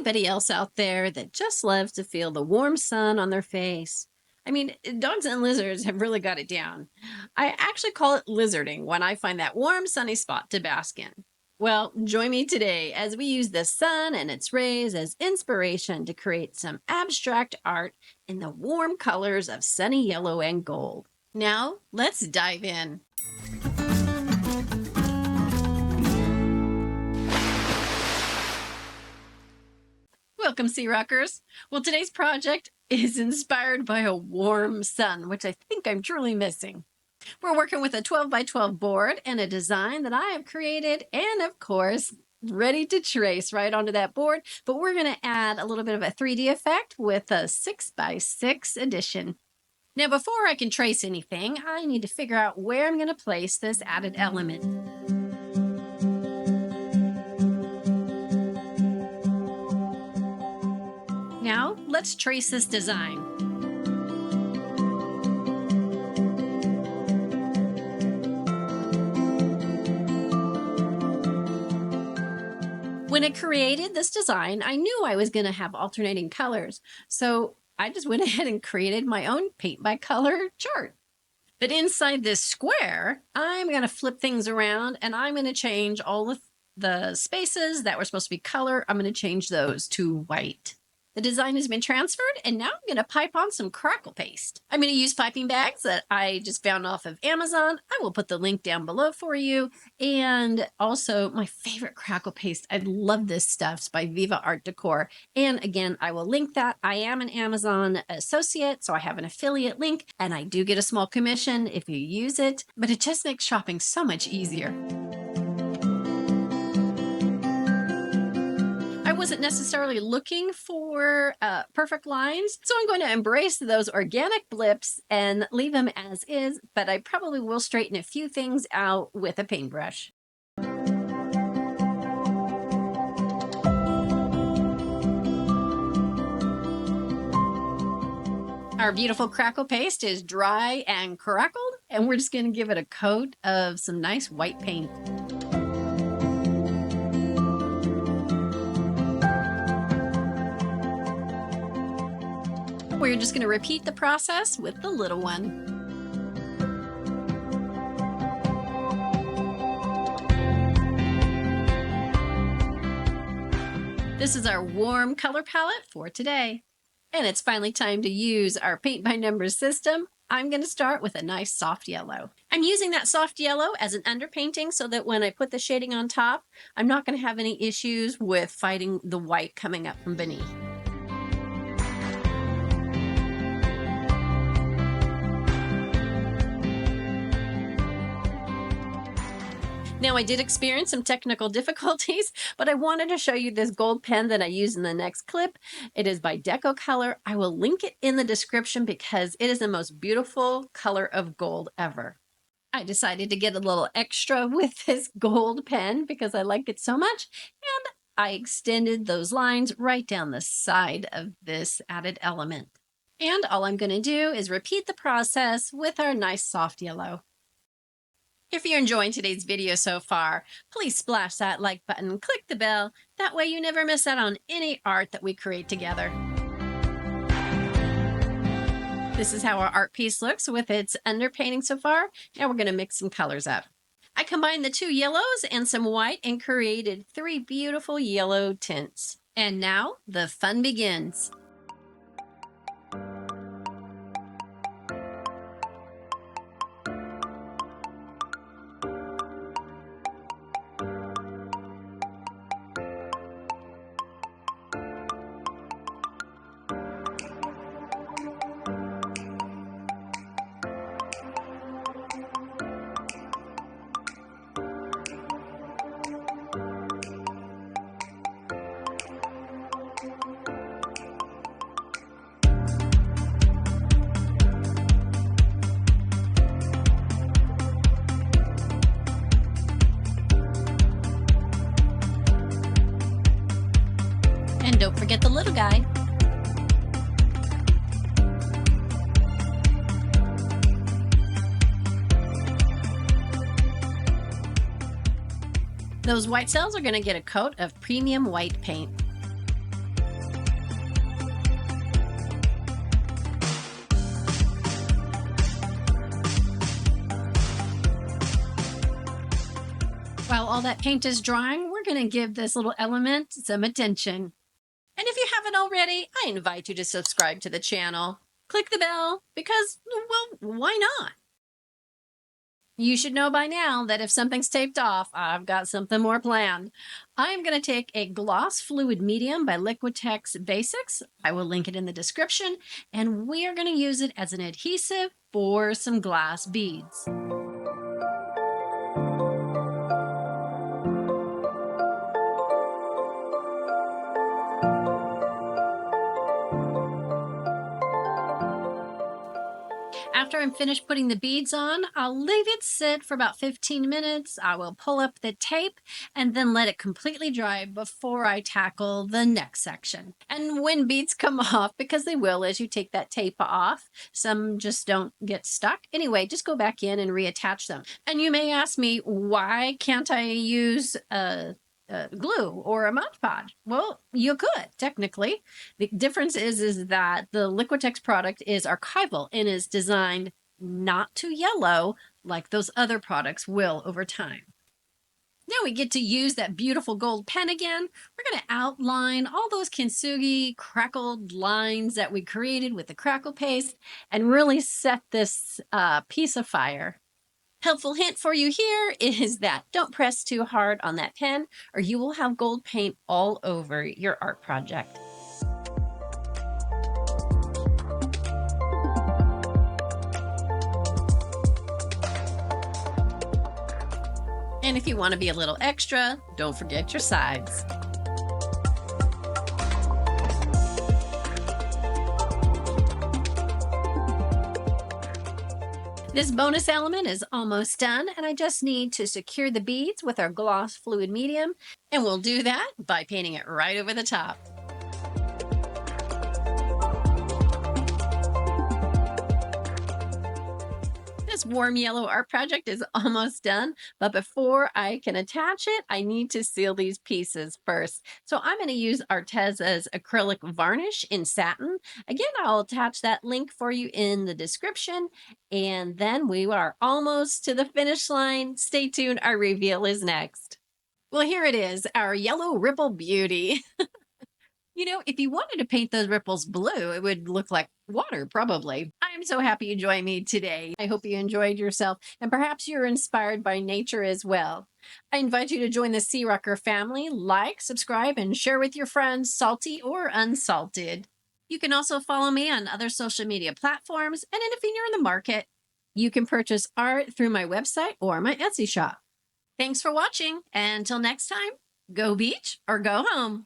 anybody else out there that just loves to feel the warm sun on their face? I mean, dogs and lizards have really got it down. I actually call it lizarding when I find that warm, sunny spot to bask in. Well, join me today as we use the sun and its rays as inspiration to create some abstract art in the warm colors of sunny yellow and gold. Now, let's dive in. Welcome, SeaRoxxers. Well, today's project is inspired by a warm sun, which I think I'm truly missing. We're working with a 12 by 12 board and a design that I have created and, of course, ready to trace right onto that board. But we're going to add a little bit of a 3D effect with a 6 by 6 edition. Now, before I can trace anything, I need to figure out where I'm going to place this added element. Now, let's trace this design. When I created this design, I knew I was going to have alternating colors, so I just went ahead and created my own paint by color chart. But inside this square, I'm going to flip things around and I'm going to change all of the spaces that were supposed to be color. I'm going to change those to white. The design has been transferred, and now I'm going to pipe on some crackle paste. I'm going to use piping bags that I just found off of Amazon. I will put the link down below for you. And also my favorite crackle paste. I love this stuff. It's by Viva Art Decor. And again, I will link that. I am an Amazon associate, so I have an affiliate link, and I do get a small commission if you use it, but it just makes shopping so much easier. I wasn't necessarily looking for perfect lines, so I'm going to embrace those organic blips and leave them as is, but I probably will straighten a few things out with a paintbrush. Our beautiful crackle paste is dry and crackled, and we're just going to give it a coat of some nice white paint. We're just going to repeat the process with the little one. This is our warm color palette for today. And it's finally time to use our paint by numbers system. I'm going to start with a nice soft yellow. I'm using that soft yellow as an underpainting so that when I put the shading on top, I'm not going to have any issues with fighting the white coming up from beneath. Now, I did experience some technical difficulties, but I wanted to show you this gold pen that I use in the next clip. It is by Deco Color. I will link it in the description because it is the most beautiful color of gold ever. I decided to get a little extra with this gold pen because I like it so much, and I extended those lines right down the side of this added element. And all I'm going to do is repeat the process with our nice soft yellow. If you're enjoying today's video so far, please splash that like button, click the bell. That way you never miss out on any art that we create together. This is how our art piece looks with its underpainting so far. Now we're going to mix some colors up. I combined the two yellows and some white and created 3 beautiful yellow tints. And now the fun begins. And don't forget the little guy. Those white cells are going to get a coat of premium white paint. While that paint is drying, we're going to give this little element some attention. And if you haven't already, I invite you to subscribe to the channel. Click the bell because, well, why not? You should know by now that if something's taped off, I've got something more planned. I'm going to take a gloss fluid medium by Liquitex Basics. I will link it in the description, and we are going to use it as an adhesive for some glass beads. After I'm finished putting the beads on, I'll leave it sit for about 15 minutes. I will pull up the tape and then let it completely dry before I tackle the next section. And when beads come off, because they will as you take that tape off, some just don't get stuck. Anyway, just go back in and reattach them. And you may ask me, why can't I use glue or a Mod Podge? Well, you could technically. The difference is that the Liquitex product is archival and is designed not to yellow like those other products will over time. Now we get to use that beautiful gold pen again. We're going to outline all those Kintsugi crackled lines that we created with the crackle paste and really set this piece afire. Helpful hint for you here is that don't press too hard on that pen or you will have gold paint all over your art project. And if you want to be a little extra, don't forget your sides. This bonus element is almost done, and I just need to secure the beads with our gloss fluid medium, and we'll do that by painting it right over the top. This warm yellow art project is almost done, but before I can attach it, I need to seal these pieces first. So I'm going to use Arteza's acrylic varnish in satin. Again, I'll attach that link for you in the description. And then we are almost to the finish line. Stay tuned, our reveal is next. Well, here it is, our yellow ripple beauty. You know, if you wanted to paint those ripples blue, it would look like water, probably. I'm so happy you joined me today. I hope you enjoyed yourself, and perhaps you're inspired by nature as well. I invite you to join the SeaRoxx family. Like, subscribe, and share with your friends, salty or unsalted. You can also follow me on other social media platforms, and if you're in the market, you can purchase art through my website or my Etsy shop. Thanks for watching, and until next time, go beach or go home.